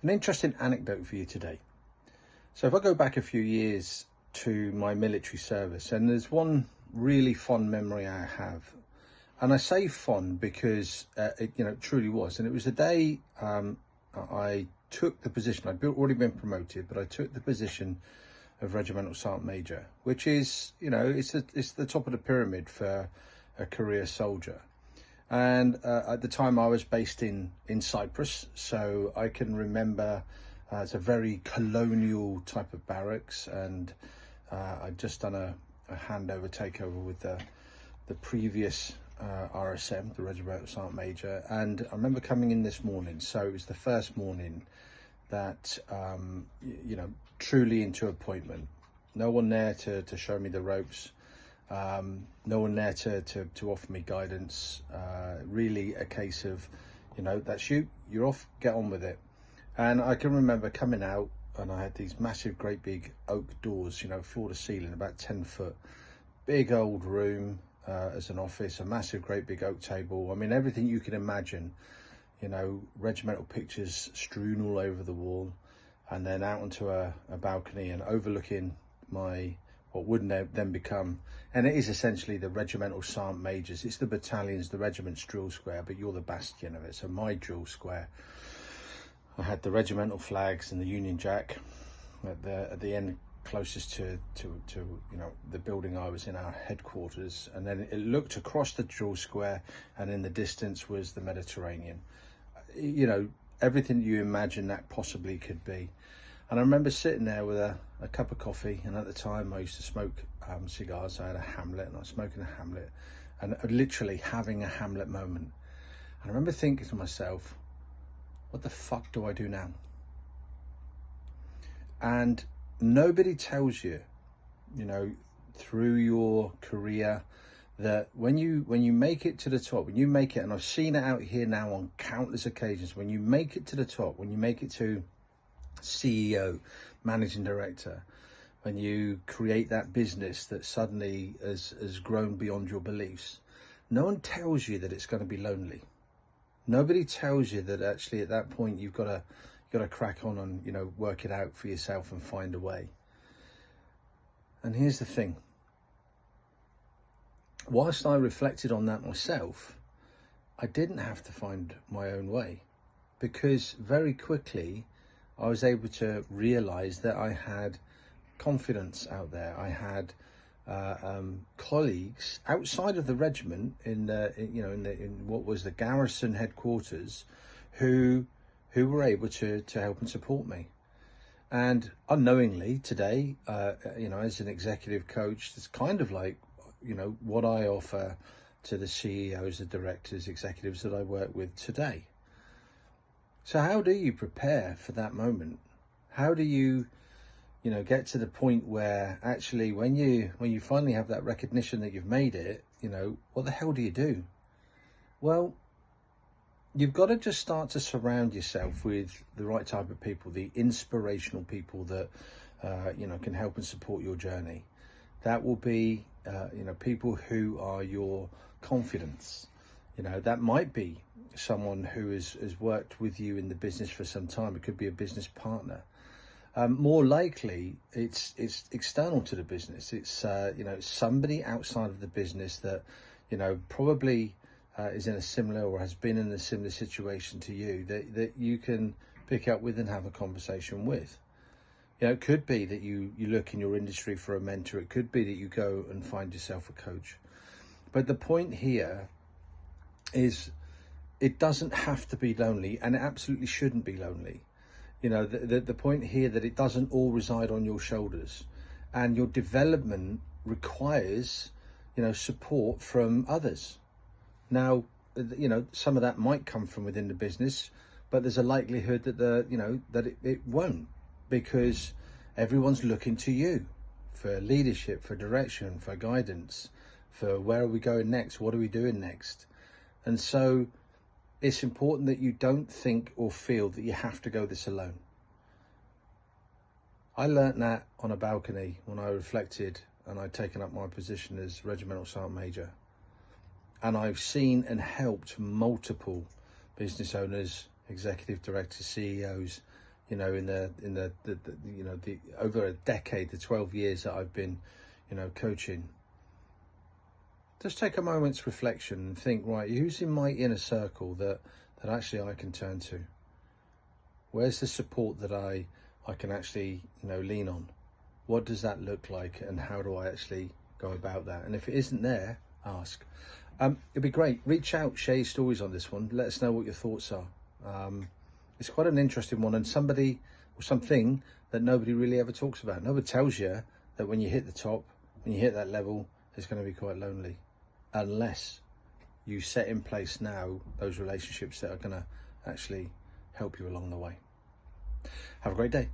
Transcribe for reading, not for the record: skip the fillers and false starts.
An interesting anecdote for you today. So if I go back a few years to my military service, and there's one really fond memory I have, and I say fond because it truly was, and it was the day I took the position. I'd already been promoted, but I took the position of regimental sergeant major, which is, it's the top of the pyramid for a career soldier. And at the time I was based in Cyprus, so I can remember it's a very colonial type of barracks, and I'd just done a handover takeover with the previous RSM, the regimental sergeant major. And I remember coming in this morning, so it was the first morning that truly into appointment. No one there to show me the ropes. No one there to offer me guidance. Really a case of, that's you're off, get on with it. And I can remember coming out, and I had these massive, great big oak doors, floor to ceiling, about 10 foot, big old room as an office, a massive, great big oak table. I mean, everything you can imagine, regimental pictures strewn all over the wall, and then out onto a balcony and overlooking what would then become, and it is essentially the regimental sergeant majors. It's the battalions, the regiment's drill square, but you're the bastion of it. So my drill square, I had the regimental flags and the Union Jack at the end closest to the building I was in, our headquarters, and then it looked across the drill square, and in the distance was the Mediterranean. Everything you imagine that possibly could be. And I remember sitting there with a cup of coffee, and at the time I used to smoke cigars. I had a Hamlet, and I was smoking a Hamlet, and literally having a Hamlet moment. And I remember thinking to myself, what the fuck do I do now? And nobody tells you, through your career, that when you make it to the top, when you make it, and I've seen it out here now on countless occasions, when you make it to the top, when you make it to CEO, managing director, when you create that business that suddenly has grown beyond your beliefs, no one tells you that it's going to be lonely. Nobody tells you that actually at that point you've got to crack on and work it out for yourself and find a way. And here's the thing. Whilst I reflected on that myself, I didn't have to find my own way, because very quickly I was able to realize that I had confidence out there. I had colleagues outside of the regiment in what was the garrison headquarters who were able to help and support me. And unknowingly today, as an executive coach, it's kind of like, what I offer to the CEOs, the directors, executives that I work with today. So how do you prepare for that moment? How do you, get to the point where actually when you finally have that recognition that you've made it, what the hell do you do? Well, you've got to just start to surround yourself with the right type of people, the inspirational people that, can help and support your journey. That will be, people who are your confidence. That might be someone who has worked with you in the business for some time. It could be a business partner. More likely, it's external to the business. It's somebody outside of the business that probably is in a similar or has been in a similar situation to you that you can pick up with and have a conversation with. It could be that you look in your industry for a mentor. It could be that you go and find yourself a coach. But the point here is it doesn't have to be lonely, and it absolutely shouldn't be lonely. The point here that it doesn't all reside on your shoulders, and your development requires, support from others. Now, some of that might come from within the business, but there's a likelihood that it won't, because everyone's looking to you for leadership, for direction, for guidance, for where are we going next? What are we doing next? And so it's important that you don't think or feel that you have to go this alone. I learnt that on a balcony when I reflected and I'd taken up my position as regimental sergeant major. And I've seen and helped multiple business owners, executive directors, CEOs you know, in the you know, the over a decade, the 12 years that I've been, you know, coaching. Just take a moment's reflection and think, right, who's in my inner circle that actually I can turn to? Where's the support that I can actually, you know, lean on? What does that look like, and how do I actually go about that? And if it isn't there, ask. It'd be great. Reach out, share your stories on this one. Let us know what your thoughts are. It's quite an interesting one, and somebody or something that nobody really ever talks about. Nobody tells you that when you hit the top, when you hit that level, it's going to be quite lonely, unless you set in place now those relationships that are going to actually help you along the way. Have a great day.